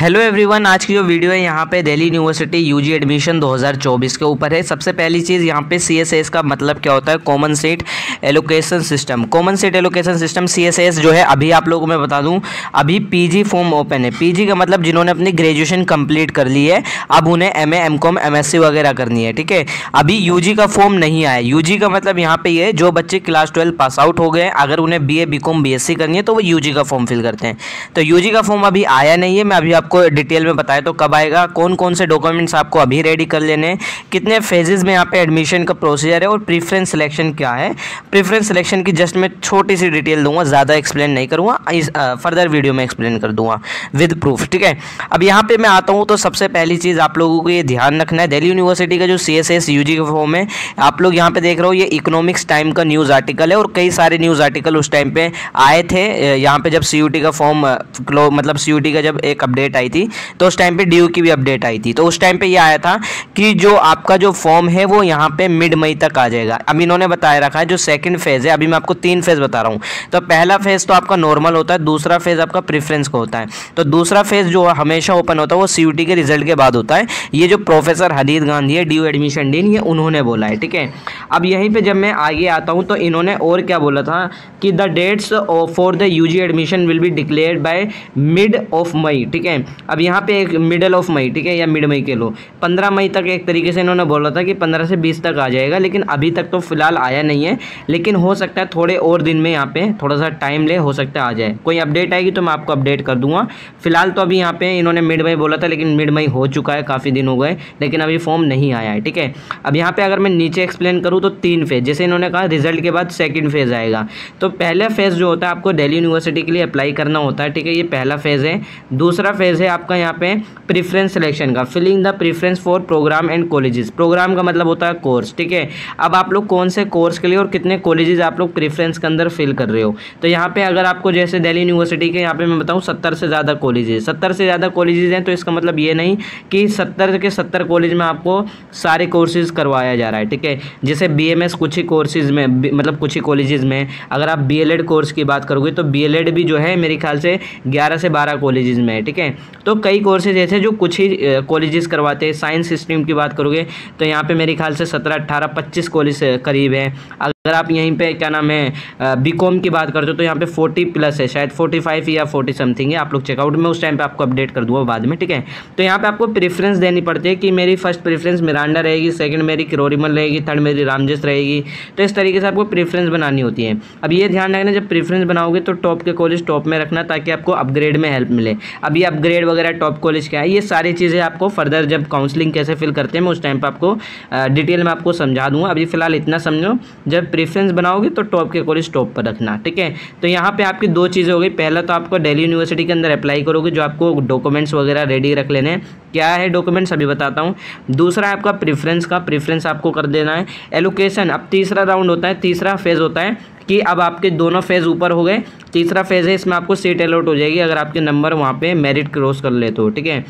Hello everyone, आज की जो वीडियो है यहाँ पे दिल्ली यूनिवर्सिटी यूजी एडमिशन 2024 के ऊपर है। सबसे पहली चीज़ यहाँ पे सीएसएस का मतलब क्या होता है, common seat allocation system. Common seat allocation system CSS जो है, अभी आप लोगों को मैं बता दूं, अभी पीजी फॉर्म ओपन है। पीजी का मतलब जिन्होंने अपनी ग्रेजुएशन कंप्लीट कर ली है, अब उन्हें एमए एमकॉम एमएससी वगैरह करनी है, ठीक है। अभी यूजी का फॉर्म नहीं आया। यूजी का मतलब यहाँ पे ये जो बच्चे क्लास 12 पास आउट हो गए, अगर उन्हें बीए बीकॉम बीएससी करनी है तो वो यूजी का फॉर्म फिल करते हैं। तो यूजी का फॉर्म अभी आया नहीं है। मैं अभी आपको डिटेल में बताया तो कब आएगा, कौन कौन से डॉक्यूमेंट्स आपको अभी रेडी कर लेने हैं, कितने फेजेस में यहाँ पे एडमिशन का प्रोसीजर है और प्रीफरेंस सिलेक्शन क्या है। प्रीफरेंस सिलेक्शन की जस्ट मैं छोटी सी डिटेल दूंगा, ज़्यादा एक्सप्लेन नहीं करूँगा, इस फर्दर वीडियो में एक्सप्लेन कर दूंगा विद प्रूफ, ठीक है। अब यहाँ पे मैं आता हूँ तो सबसे पहली चीज़ आप लोगों को ये ध्यान रखना है, दिल्ली यूनिवर्सिटी का जो CSS यूजी का फॉर्म है, आप लोग यहाँ पे देख रहे हो, ये इकोनॉमिक्स टाइम का न्यूज़ आर्टिकल है और कई सारे न्यूज़ आर्टिकल उस टाइम पे आए थे। यहाँ पे जब CUT का फॉर्म मतलब CUT का जब एक अपडेट आई थी तो उस टाइम पे DU की भी अपडेट आई थी। तो उस टाइम पे ये आया था कि जो आपका जो फॉर्म है वो यहाँ पे मिड मई तक आ जाएगा। अब इन्होंने बताया रखा है जो सेकंड फेज है, अभी मैं आपको 3 फेज बता रहा हूँ। तो पहला फेज तो आपका नॉर्मल होता है, दूसरा फेज आपका प्रेफरेंस का होता है। तो दूसरा फेज जो हमेशा ओपन होता है वो CUT के रिजल्ट के बाद होता है। ये जो प्रोफेसर हनीद गांधी है, DU एडमिशन डीन, ये उन्होंने बोला है, ठीक है। अब यहीं पर जब मैं आगे आता हूँ तो इन्होंने और क्या बोला था कि the dates for the UG admission will be declared by mid of May, ठीक है। अब यहाँ पे एक मिडल ऑफ मई, ठीक है, या मिड मई के लो, 15 मई तक एक तरीके से इन्होंने बोला था कि 15 से 20 तक आ जाएगा, लेकिन अभी तक तो फिलहाल आया नहीं है। लेकिन हो सकता है थोड़े और दिन में यहाँ पे थोड़ा सा टाइम ले, हो सकता है आ जाए। कोई अपडेट आएगी तो मैं आपको अपडेट कर दूंगा। फिलहाल तो अभी यहाँ पे इन्होंने मिड मई बोला था, लेकिन मिड मई हो चुका है, काफ़ी दिन हो गए, लेकिन अभी फॉर्म नहीं आया है, ठीक है। अब यहाँ पे अगर मैं नीचे एक्सप्लेन करूँ तो 3 फेज, जैसे इन्होंने कहा रिजल्ट के बाद सेकेंड फेज आएगा। तो पहला फेज जो होता है आपको दिल्ली यूनिवर्सिटी के लिए अप्लाई करना होता है, ठीक है, ये पहला फेज है। दूसरा फेज है आपका यहाँ पे प्रेफरेंस सिलेक्शन का, filling the preference for program and colleges. Program का मतलब होता है कोर्स, ठीक है। अब आप लोग कौन से कोर्स के लिए और कितने कॉलेजेस आप लोग प्रेफरेंस के अंदर फिल कर रहे हो। तो यहाँ पे अगर आपको जैसे दिल्ली यूनिवर्सिटी के यहाँ पे मैं बताऊँ 70 से ज़्यादा कॉलेजेस, 70 से ज़्यादा कॉलेजेस हैं, तो इसका मतलब ये नहीं कि 70 के 70 कॉलेज में आपको सारे कोर्सेज करवाया जा रहा है, ठीक है। जैसे BMS कुछ ही कोर्सेज में, मतलब कुछ ही कॉलेजेस में। अगर आप BLED कोर्स की बात करोगे तो BLED भी जो है मेरे ख्याल से 11 से 12 कॉलेजेस में है, ठीक है। तो कई कोर्सेज ऐसे जो कुछ ही कॉलेजेस करवाते हैं। साइंस स्ट्रीम की बात करोगे तो यहाँ पे मेरे ख्याल से 17, 18, 25 कॉलेज करीब है। अगर आप यहीं पे क्या नाम है बीकॉम की बात करते हो तो यहाँ पे 40+ है, शायद 45 या 40 समथिंग है। आप लोग चेकआउट में उस टाइम पे आपको अपडेट कर दूंगा बाद में, ठीक है। तो यहाँ पे आपको प्रेफरेंस देनी पड़ती है कि मेरी फर्स्ट प्रेफरेंस मिरांडा रहेगी, सेकंड मेरी किरोरीमल रहेगी, थर्ड मेरी रामजस रहेगी। तो इस तरीके से आपको प्रेफरेंस बनानी होती है। अब ये ध्यान रखना, जब प्रेफरेंस बनाओगे तो टॉप के कॉलेज टॉप में रखना, ताकि आपको अपग्रेड में हेल्प मिले। अब ये अपग्रेड वगैरह टॉप कॉलेज क्या है, ये सारी चीज़ें आपको फर्दर जब काउंसलिंग कैसे फिल करते हैं मैं उस टाइम पर आपको डिटेल में आपको समझा दूँगा। अभी फिलहाल इतना समझो, जब प्रेफरेंस बनाओगे तो टॉप के कॉलेज टॉप पर रखना, ठीक है। तो यहाँ पे आपकी 2 चीज़ें हो गई। पहला तो आपको दिल्ली यूनिवर्सिटी के अंदर अप्लाई करोगे, जो आपको डॉक्यूमेंट्स वगैरह रेडी रख लेने हैं। क्या है डॉक्यूमेंट्स अभी बताता हूँ। दूसरा है आपका प्रेफरेंस का, प्रेफरेंस आपको कर देना है। एलोकेशन, अब तीसरा राउंड होता है, तीसरा फेज़ होता है कि अब आपके दोनों फेज़ ऊपर हो गए। तीसरा फेज़ है, इसमें आपको सीट अलॉट हो जाएगी अगर आपके नंबर वहाँ पे मेरिट क्रॉस कर ले तो, ठीक है।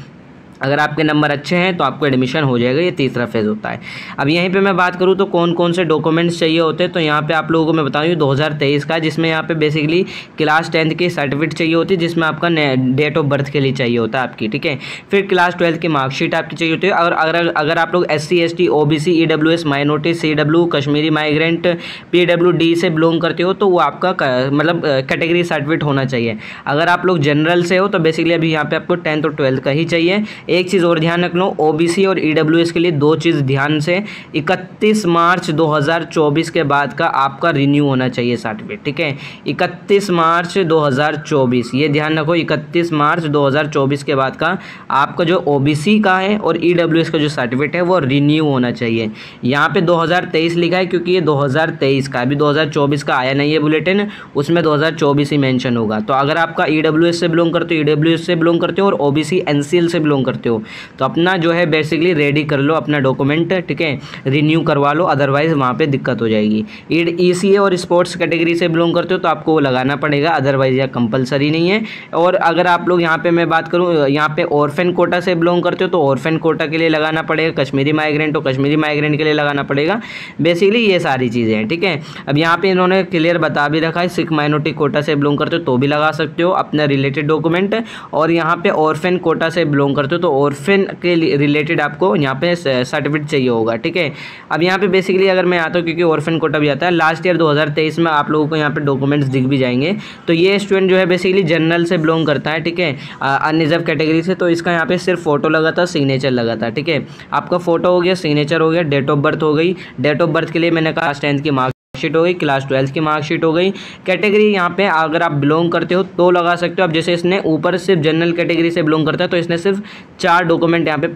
अगर आपके नंबर अच्छे हैं तो आपको एडमिशन हो जाएगा। ये तीसरा फेज़ होता है। अब यहीं पे मैं बात करूँ तो कौन कौन से डॉक्यूमेंट्स चाहिए होते हैं, तो यहाँ पे आप लोगों को मैं बताऊँ 2023 का, जिसमें यहाँ पे बेसिकली क्लास 10 की सर्टिफिकेट चाहिए होती है, जिसमें आपका डेट ऑफ बर्थ के लिए चाहिए होता है आपकी, ठीक है। फिर क्लास 12 की मार्कशीट आपकी चाहिए होती है। और अगर आप लोग SC ST OBC EWS minority CW Kashmiri migrant PWD से बिलोंग करते हो तो वो आपका मतलब कैटेगरी सर्टिफिकेट होना चाहिए। अगर आप लोग जनरल से हो तो बेसिकली अभी यहाँ पे आपको 10th और 12th का ही चाहिए। एक चीज़ और ध्यान रख लो, OBC और EWS के लिए 2 चीज़ ध्यान से, 31 मार्च 2024 के बाद का आपका रिन्यू होना चाहिए सर्टिफिकेट, ठीक है। 31 मार्च 2024, ये ध्यान रखो, 31 मार्च 2024 के बाद का आपका जो OBC का है और EWS का जो सर्टिफिकेट है वो रिन्यू होना चाहिए। यहाँ पे 2023 लिखा है क्योंकि ये 2023 का, अभी 2024 का आया नहीं है बुलेटिन, उसमें 2024 ही मेंशन होगा। तो अगर आपका EWS से बिलोंग करते हो, EWS से बिलोंग करते हो और OBC NCL से बिलोंग करते हो करते हो तो अपना जो है बेसिकली रेडी कर लो अपना डॉक्यूमेंट, ठीक है, रिन्यू करवा लो, अदरवाइज़ वहाँ पे दिक्कत हो जाएगी। ECA और स्पोर्ट्स कैटेगरी से बिलोंग करते हो तो आपको वो लगाना पड़ेगा, अदरवाइज यह कंपलसरी नहीं है। और अगर आप लोग यहाँ पे मैं बात करूँ यहाँ पे ऑर्फन कोटा से बिलोंग करते हो तो ऑर्फन कोटा के लिए लगाना पड़ेगा, कश्मीरी माइग्रेंट तो कश्मीरी माइग्रेंट के लिए लगाना पड़ेगा। बेसिकली ये सारी चीज़ें हैं, ठीक है। अब यहाँ पे इन्होंने क्लियर बता भी रखा है, सिख माइनॉरिटी कोटा से बिलोंग करते हो तो भी लगा सकते हो अपना रिलेटेड डॉक्यूमेंट, और यहाँ पे ऑर्फन कोटा से बिलोंग करते हो तो ऑर्फन के रिलेटेड आपको यहाँ पे सर्टिफिकेट चाहिए होगा, ठीक है। अब यहाँ पे बेसिकली अगर मैं आता हूँ, क्योंकि ऑर्फन कोटा भी आता है, लास्ट ईयर 2023 में आप लोगों को यहाँ पे डॉक्यूमेंट्स दिख भी जाएंगे। तो ये स्टूडेंट जो है बेसिकली जनरल से बिलोंग करता है, ठीक है, अनरिजर्व कैटेगरी से, तो इसका यहाँ पे सिर्फ फोटो लगा था, सिग्नेचर लगा था, ठीक है। आपका फोटो हो गया, सिग्नेचर हो गया, डेट ऑफ बर्थ हो गई। डेट ऑफ बर्थ के लिए मैंने कहा 10th की मार्कशीट हो गई, क्लास 12 की मार्कशीट हो गई। कैटेगरी यहाँ पे अगर आप बिलोंग करते हो तो लगा सकते हो। अब जैसे इसने ऊपर सिर्फ जनरल कैटेगरी से बिलोंग करता है तो इसने सिर्फ 4 डॉक्यूमेंट यहाँ पे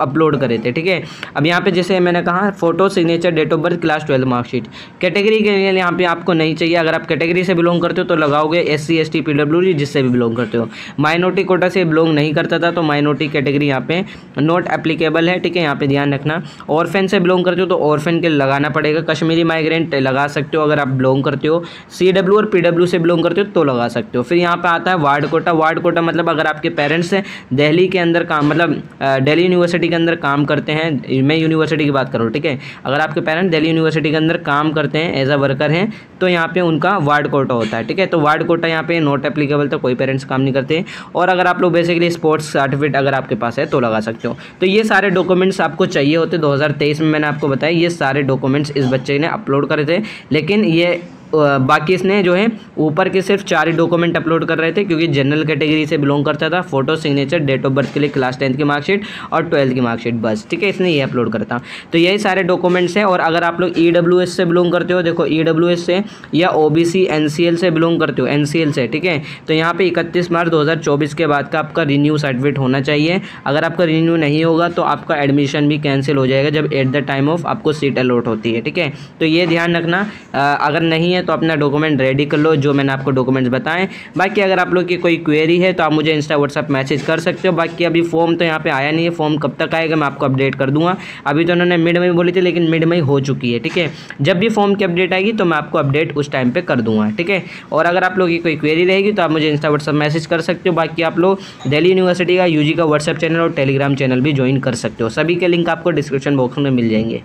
अपलोड करे थे, ठीक है। अब यहाँ पे जैसे मैंने कहा photo, signature, date of birth, class 12 marksheet. Category के लिए यहाँ पे आपको नहीं चाहिए। अगर आप कैटेगरी से बिलोंग करते हो तो लगाओगे SC ST PWD जिससे भी बिलोंग करते हो। माइनॉरिटी कोटा से बिलोंग नहीं करता था तो माइनॉरिटी कैटेगरी यहाँ पे नॉट एप्लीकेबल है, ठीक है, यहाँ पे ध्यान रखना। ऑर्फन से बिलोंग करते हो तो ऑर्फन के लगाना पड़ेगा। कश्मीरी माइग्रेंट लगा सकते हो अगर आप बिलोंग करते हो। CW और PW से बिलोंग करते हो तो लगा सकते हो। फिर यहाँ पे आता है वार्ड कोटा। वार्ड कोटा मतलब अगर आपके पेरेंट्स दिल्ली के अंदर काम, मतलब दिल्ली यूनिवर्सिटी के अंदर काम करते हैं, मैं यूनिवर्सिटी की बात कर रहा हूँ, ठीक है, अगर आपके पेरेंट्स दिल्ली यूनिवर्सिटी के अंदर काम करते हैं एज अ वर्कर हैं तो यहाँ पे उनका वार्ड कोटा होता है, ठीक है। तो वार्ड कोटा यहाँ पे नॉट एप्लीकेबल, तो कोई पेरेंट्स काम नहीं करते। और अगर आप लोग बेसिकली स्पोर्ट्स सर्टिफिकेट अगर आपके पास है तो लगा सकते हो। तो ये सारे डॉक्यूमेंट्स आपको चाहिए होते। 2023 में मैंने आपको बताया ये सारे डॉक्यूमेंट्स इस बच्चे ने अपलोड करे थे, लेकिन ये बाकी इसने जो है ऊपर के सिर्फ 4 ही डॉक्यूमेंट अपलोड कर रहे थे क्योंकि जनरल कैटेगरी से बिलोंग करता था। Photo, signature, date of birth के लिए क्लास 10th की मार्कशीट और 12th की मार्कशीट, बस, ठीक है, इसने ये अपलोड करता। तो यही सारे डॉक्यूमेंट्स हैं। और अगर आप लोग EWS से बिलोंग करते हो, देखो EWS से या OBC NCL से बिलोंग करते हो, NCL से, ठीक है, तो यहाँ पे 31 मार्च 2024 के बाद का आपका रिन्यू सर्टिफिकेट होना चाहिए। अगर आपका रिन्यू नहीं होगा तो आपका एडमिशन भी कैंसिल हो जाएगा जब एट द टाइम ऑफ आपको सीट अलॉट होती है, ठीक है। तो ये ध्यान रखना, अगर नहीं है तो अपना डॉक्यूमेंट रेडी कर लो जो मैंने आपको डॉक्यूमेंट्स बताएं। बाकी अगर आप लोग की कोई क्वेरी है तो आप मुझे इंस्टा व्हाट्सएप मैसेज कर सकते हो। बाकी अभी फॉर्म तो यहाँ पे आया नहीं है, फॉर्म कब तक आएगा मैं आपको अपडेट कर दूंगा। अभी तो उन्होंने मिड में बोली थी लेकिन मिड में हो चुकी है, ठीक है। जब भी फॉर्म की अपडेट आएगी तो मैं आपको अपडेट उस टाइम पर कर दूंगा, ठीक है। और अगर आप लोग की कोई क्वेरी रहेगी तो आप मुझे इंस्टा व्हाट्सएप मैसेज कर सकते हो। बाकी आप लोग दिल्ली यूनिवर्सिटी का UG का व्हाट्सएप चैनल और टेलीग्राम चैनल भी ज्वाइन कर सकते हो। सभी के लिंक आपको डिस्क्रिप्शन बॉक्स में मिल जाएंगे।